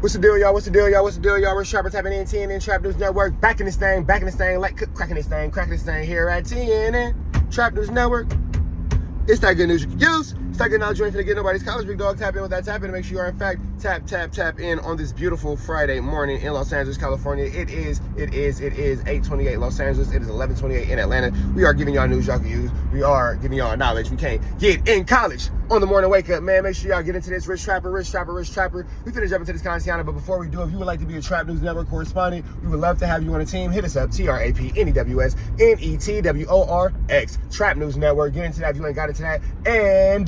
What's the deal, y'all? What's the deal, y'all? What's the deal, y'all? We're Sharper tapping in TNN Trap News Network. Back in this thing, like cracking this thing here at TNN Trap News Network. It's that good news you can use. It's that good knowledge you ain't finna get nobody's college. Big dog, tap in with that tap in to make sure you are in fact tap in on this beautiful Friday morning in Los Angeles, California. It is 8:28 Los Angeles. It is 11:28 in Atlanta. We are giving y'all news y'all can use. We are giving y'all knowledge we can't get in college. On the morning wake up, man, make sure y'all get into this rich trapper. We finna jump into this content, but before we do, if you would like to be a Trap News Network correspondent, we would love to have you on the team. Hit us up, TRAPNEWS NETWORX, Trap News Network. Get into that if you ain't got into that. And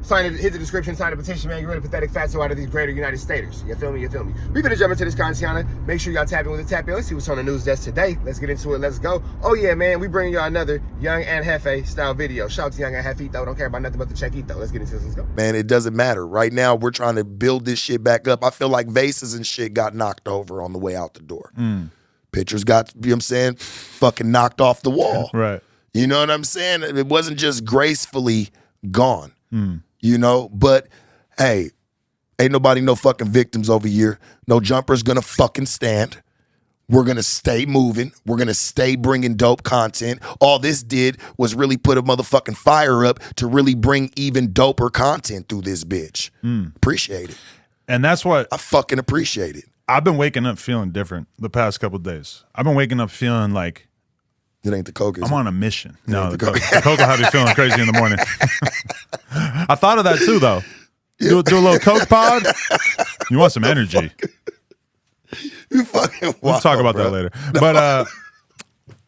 sign it, hit the description, sign the petition, man. You're really pathetic fatso out of these greater United Staters. You feel me? We finna jump into this content. Make sure y'all tap in with the tap in. Let's see what's on the news desk today. Let's get into it. Let's go. Oh yeah, man, we bring y'all another Young and Hefe style video. Shout out to Young and Hefe though. Don't care about nothing but the checkito. Let's get into this. Let's go. Man, it doesn't matter. Right now, we're trying to build this shit back up. I feel like vases and shit got knocked over on the way out the door. Pictures got, you know what I'm saying, fucking knocked off the wall. Right. You know what I'm saying? It wasn't just gracefully gone. You know, but hey, ain't nobody no fucking victims over here. No jumper's gonna fucking stand. We're gonna stay moving. We're gonna stay bringing dope content. All this did was really put a motherfucking fire up to really bring even doper content through this bitch. Appreciate it. And that's what I fucking appreciate it. I've been waking up feeling different the past couple of days. I've been waking up feeling like it ain't the coke. I'm on a mission. No, the coke will have you feeling crazy in the morning. I thought of that too, though. Do a little coke pod. You want some energy? You fucking. We'll talk about that later. But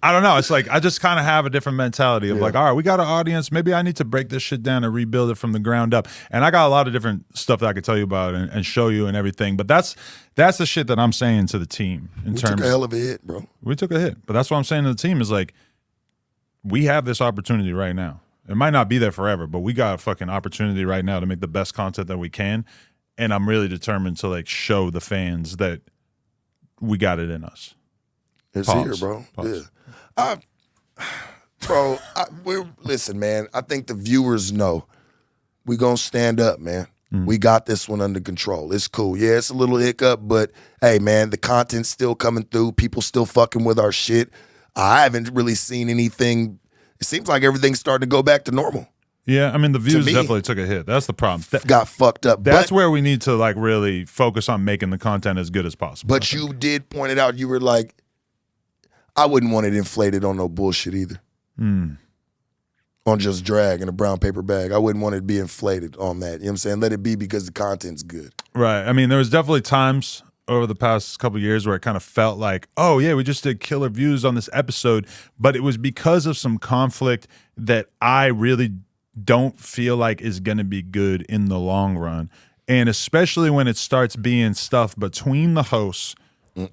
I don't know. It's like I just kind of have a different mentality of like, all right, we got an audience. Maybe I need to break this shit down and rebuild it from the ground up. And I got a lot of different stuff that I could tell you about and show you and everything. But that's the shit that I'm saying to the team. We took a hell of a hit, bro. We took a hit. But that's what I'm saying to the team is like, we have this opportunity right now. It might not be there forever, but we got a fucking opportunity right now to make the best content that we can. And I'm really determined to like show the fans that we got it in us. It's here, bro. Pause. Yeah. Listen, man, I think the viewers know we gonna stand up, man. We got this one under control. It's cool. Yeah, it's a little hiccup, but hey, man, the content's still coming through. People still fucking with our shit. I haven't really seen anything. It seems like everything's starting to go back to normal. Yeah, I mean, the views definitely took a hit. That's the problem. Got fucked up. That's where we need to like really focus on making the content as good as possible. But you did point it out. You were like, I wouldn't want it inflated on no bullshit either. On just drag in a brown paper bag. I wouldn't want it to be inflated on that. You know what I'm saying? Let it be because the content's good. Right. I mean, there was definitely times over the past couple of years where it kind of felt like, oh yeah, we just did killer views on this episode, but it was because of some conflict that I really don't feel like is going to be good in the long run. And especially when it starts being stuff between the hosts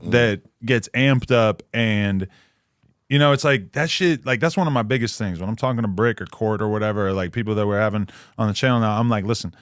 that gets amped up, and you know, it's like that shit, like that's one of my biggest things when I'm talking to Brick or Court or whatever, or like people that we're having on the channel now. I'm like, listen,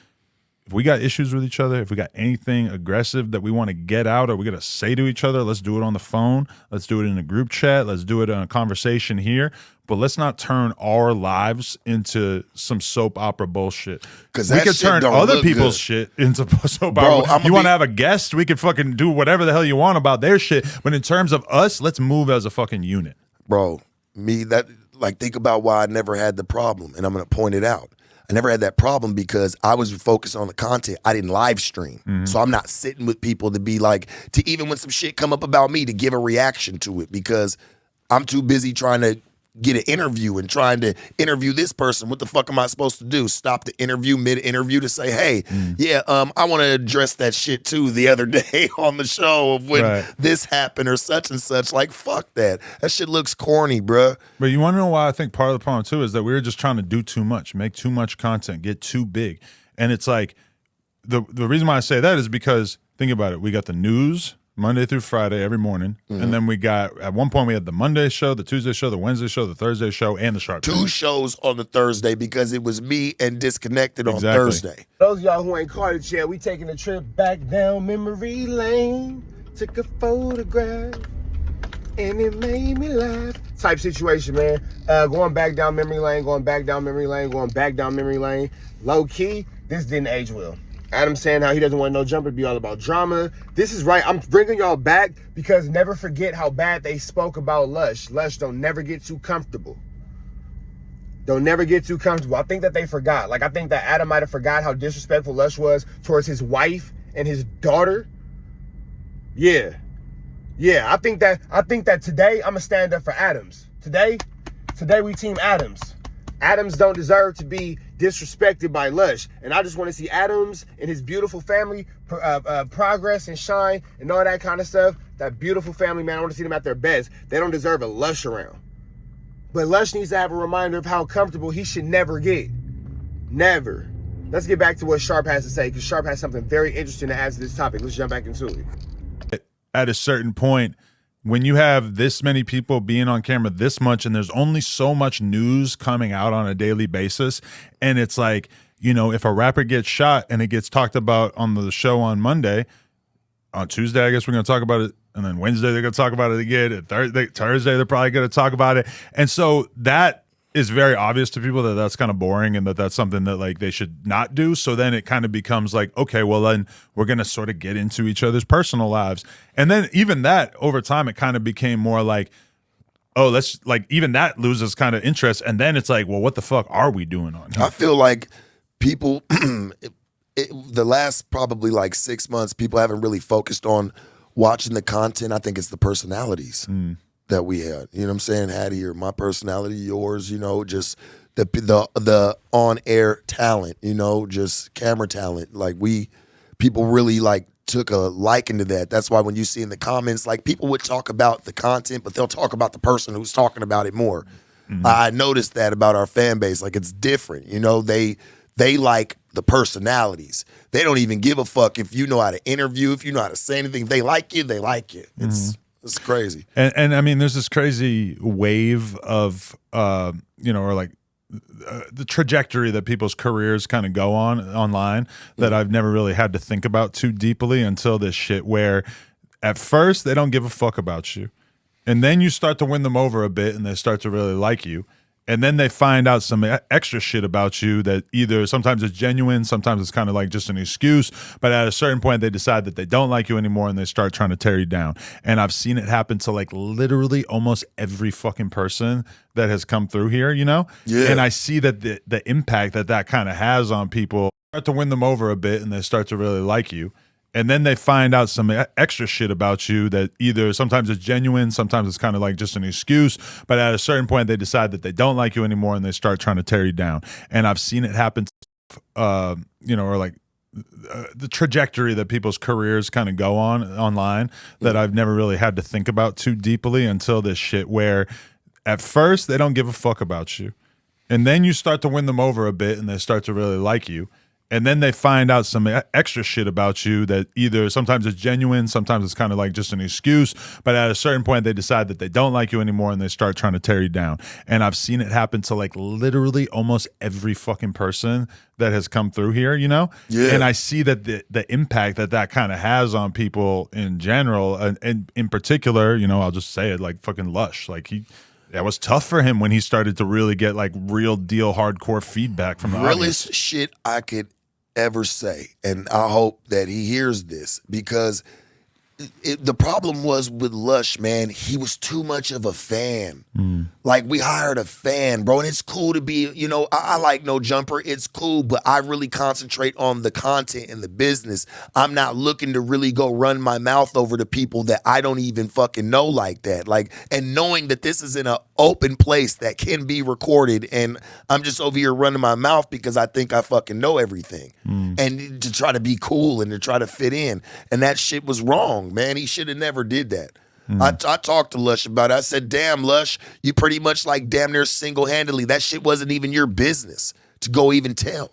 if we got issues with each other, if we got anything aggressive that we want to get out or we got to say to each other, let's do it on the phone. Let's do it in a group chat. Let's do it in a conversation here. But let's not turn our lives into some soap opera bullshit. Because we could turn other people's shit into soap opera. You want to have a guest? We could fucking do whatever the hell you want about their shit. But in terms of us, let's move as a fucking unit. Bro, think about why I never had the problem. And I'm going to point it out. I never had that problem because I was focused on the content. I didn't live stream. So I'm not sitting with people to be like, to even when some shit come up about me, to give a reaction to it because I'm too busy trying to get an interview and trying to interview this person. What the fuck am I supposed to do? Stop the interview mid-interview to say, hey, I want to address that shit too the other day on the show of when this happened or such and such. Like, fuck that. That shit looks corny, bruh. But you want to know why I think part of the problem too is that we were just trying to do too much, make too much content, get too big. And it's like, the reason why I say that is because, think about it, we got the news Monday through Friday every morning. And then we got, at one point we had the Monday show, the Tuesday show, the Wednesday show, the Thursday show, and the Sharp Two shows on the Thursday because it was me and Disconnected on Thursday. Those of y'all who ain't caught it yet, we taking a trip back down memory lane. Took a photograph and it made me laugh. Type situation, man. Going back down memory lane, going back down memory lane, going back down memory lane. Low key, this didn't age well. Adam saying how he doesn't want no jumper to be all about drama. This is right. I'm bringing y'all back because never forget how bad they spoke about Lush. Lush, don't never get too comfortable. Don't never get too comfortable. I think that they forgot. Like, I think that Adam might have forgot how disrespectful Lush was towards his wife and his daughter. Yeah. I think that today I'm gonna stand up for Adams. Today we team Adams. Adams don't deserve to be disrespected by Lush. And I just want to see Adams and his beautiful family progress and shine and all that kind of stuff. That beautiful family, man, I want to see them at their best. They don't deserve a Lush around. But Lush needs to have a reminder of how comfortable he should never get. Never. Let's get back to what Sharp has to say, because Sharp has something very interesting to add to this topic. Let's jump back into it. At a certain point, when you have this many people being on camera this much, and there's only so much news coming out on a daily basis, and it's like, you know, if a rapper gets shot and it gets talked about on the show on Monday, on Tuesday, I guess we're going to talk about it, and then Wednesday they're going to talk about it again, and Thursday they're probably going to talk about it, and so that is very obvious to people that that's kind of boring and that that's something that like they should not do. So then it kind of becomes like, okay, well then we're going to sort of get into each other's personal lives. And then even that over time, it kind of became more like, oh, let's like, even that loses kind of interest. And then it's like, well, what the fuck are we doing on here? I feel like people, the last probably like 6 months, people haven't really focused on watching the content. I think it's the personalities. That we had, you know what I'm saying, had here, my personality, yours, you know, just the on-air talent, you know, just camera talent. Like people really like took a liking to that. That's why when you see in the comments, like people would talk about the content, but they'll talk about the person who's talking about it more. I noticed that about our fan base. Like it's different, you know, they like the personalities. They don't even give a fuck if you know how to interview, if you know how to say anything. If they like you, they like you. It's crazy. And I mean, there's this crazy wave of, you know, or like the trajectory that people's careers kind of go on online that I've never really had to think about too deeply until this shit where at first they don't give a fuck about you. And then you start to win them over a bit and they start to really like you. And then they find out some extra shit about you that either sometimes it's genuine, sometimes it's kind of like just an excuse. But at a certain point, they decide that they don't like you anymore and they start trying to tear you down. And I've seen it happen to like literally almost every fucking person that has come through here, you know? Yeah. And I see that the impact that kind of has on people. Start to win them over a bit and they start to really like you. And then they find out some extra shit about you that either sometimes it's genuine, sometimes it's kind of like just an excuse. But at a certain point, they decide that they don't like you anymore and they start trying to tear you down. And I've seen it happen, you know, or like the trajectory that people's careers kind of go on online that I've never really had to think about too deeply until this shit where at first they don't give a fuck about you. And then you start to win them over a bit and they start to really like you. And then they find out some extra shit about you that either sometimes it's genuine, sometimes it's kind of like just an excuse. But at a certain point, they decide that they don't like you anymore and they start trying to tear you down. And I've seen it happen to like literally almost every fucking person that has come through here, you know? Yeah. And I see that the impact that kind of has on people in general. And in particular, you know, I'll just say it, like fucking Lush. Like that was tough for him when he started to really get like real deal hardcore feedback from the audience. Realest shit I could ever say, and I hope that he hears this, because the problem was with Lush, man, he was too much of a fan. Like, we hired a fan, bro, and it's cool to be, you know, I like No Jumper, it's cool, but I really concentrate on the content and the business. I'm not looking to really go run my mouth over to people that I don't even fucking know like that. Like, and knowing that this is in an open place that can be recorded, and I'm just over here running my mouth because I think I fucking know everything. And to try to be cool and to try to fit in. And that shit was wrong, man. He should have never did that. I talked to Lush about it. I said, damn, Lush, you pretty much like damn near single-handedly. That shit wasn't even your business to go even tell.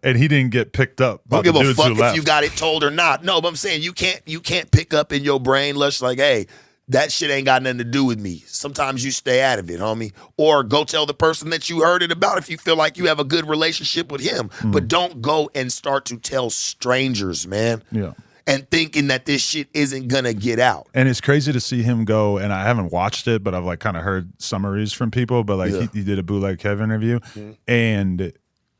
And he didn't get picked up. Don't give a fuck if you got it told or not. No, but I'm saying you can't pick up in your brain, Lush, like, hey, that shit ain't got nothing to do with me. Sometimes you stay out of it, homie. Or go tell the person that you heard it about if you feel like you have a good relationship with him. But don't go and start to tell strangers, man. Yeah. And thinking that this shit isn't gonna get out. And it's crazy to see him go, and I haven't watched it, but I've like kind of heard summaries from people, but like he did a Bootleg Kev interview, and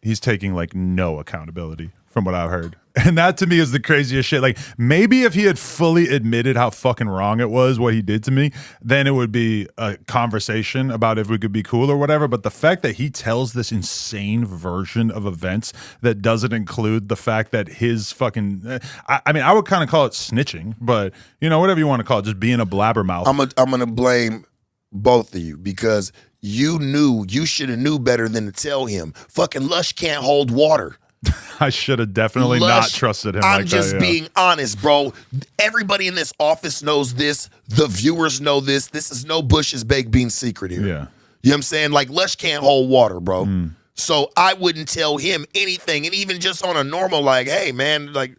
he's taking like no accountability from what I've heard. And that to me is the craziest shit. Like, maybe if he had fully admitted how fucking wrong it was, what he did to me, then it would be a conversation about if we could be cool or whatever. But the fact that he tells this insane version of events that doesn't include the fact that his fucking, I mean, I would kind of call it snitching, but, you know, whatever you want to call it, just being a blabbermouth. I'm going to blame both of you because you should have knew better than to tell him. Fucking Lush can't hold water. I should have definitely not trusted him I'm like just that. Yeah. being honest, bro. Everybody in this office knows this. The viewers know this. This is no Bush's baked bean secret here. Yeah. You know what I'm saying? Like, Lush can't hold water, bro. So I wouldn't tell him anything. And even just on a normal, like, hey, man, like,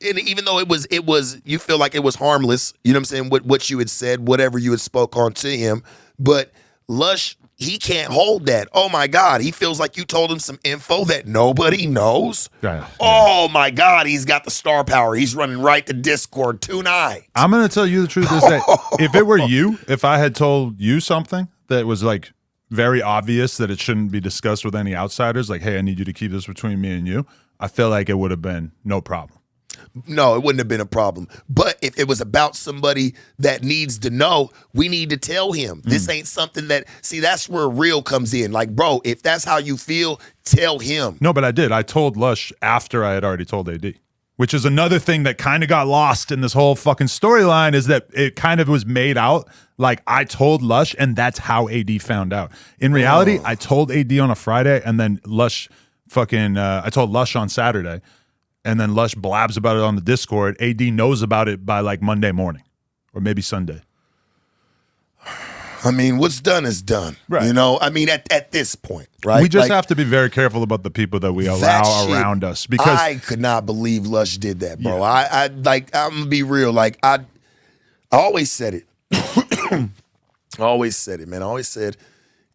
and even though it was, you feel like it was harmless, you know what I'm saying? What you had said, whatever you had spoke on to him. But Lush, he can't hold that. Oh my God, he feels like you told him some info that nobody knows. Yeah. Oh my God, he's got the star power. He's running right to Discord tonight. I'm going to tell you the truth is that if it were you, if I had told you something that was like very obvious that it shouldn't be discussed with any outsiders, like, hey, I need you to keep this between me and you, I feel like it would have been no problem. No, it wouldn't have been a problem. But if it was about somebody that needs to know, we need to tell him. This ain't something that, see, that's where real comes in. Like, bro, if that's how you feel, tell him. No, but I did. I told Lush after I had already told AD, which is another thing that kind of got lost in this whole fucking storyline, is that it kind of was made out like I told Lush and that's how AD found out. In reality, I told AD on a Friday and then Lush fucking, I told Lush on Saturday. And then Lush blabs about it on the Discord. AD knows about it by like Monday morning or maybe Sunday. I mean, what's done is done. Right. You know, I mean, at this point, right? We just Like, have to be very careful about the people that we allow around us, because I could not believe Lush did that, bro. Yeah. I'm gonna be real. Like, I always said it. I always said it, man. I always said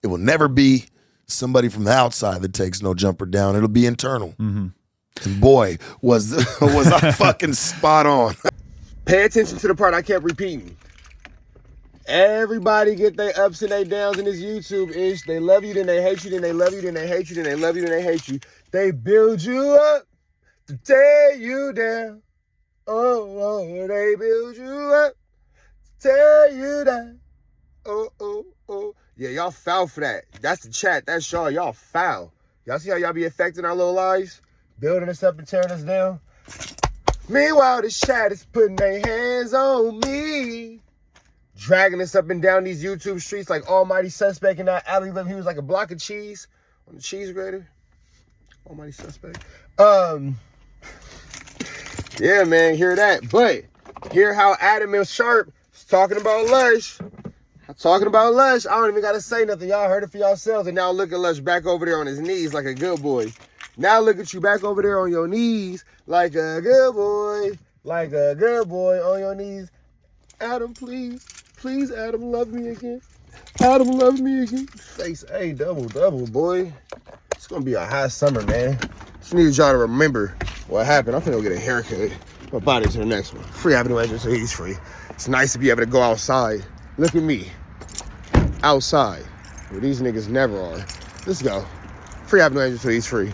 it will never be somebody from the outside that takes no jumper down. It'll be internal. And boy, was I fucking spot on. Pay attention to the part I kept repeating. Everybody get their ups and their downs in this YouTube ish. They love you, then they hate you, then they love you, then they hate you, then they love you, then they hate you. They build you up to tear you down. Oh, they build you up to tear you down. Oh. Yeah, y'all foul for that. That's the chat. That's y'all. Y'all foul. Y'all see how y'all be affecting our little lives? Building us up and tearing us down. Meanwhile, the chat is putting their hands on me. Dragging us up and down these YouTube streets like almighty suspect in that alley. He was like a block of cheese on the cheese grater. Almighty suspect. Yeah, man, hear that. But hear how Adam and Sharp is talking about Lush. Talking about Lush. I don't even got to say nothing. Y'all heard it for yourselves. And now look at Lush back over there on his knees like a good boy. Now look at you back over there on your knees like a good boy. Like a good boy on your knees. Adam, please. Please, Adam, love me again. Adam, love me again. Face A, double, boy. It's going to be a hot summer, man. Just need y'all to remember what happened. I'm finna go get a haircut. My body to the next one. Free Avenue entrance, so he's free. It's nice to be able to go outside. Look at me. Outside. Where these niggas never are. Let's go. Free Avenue entrance, so he's free.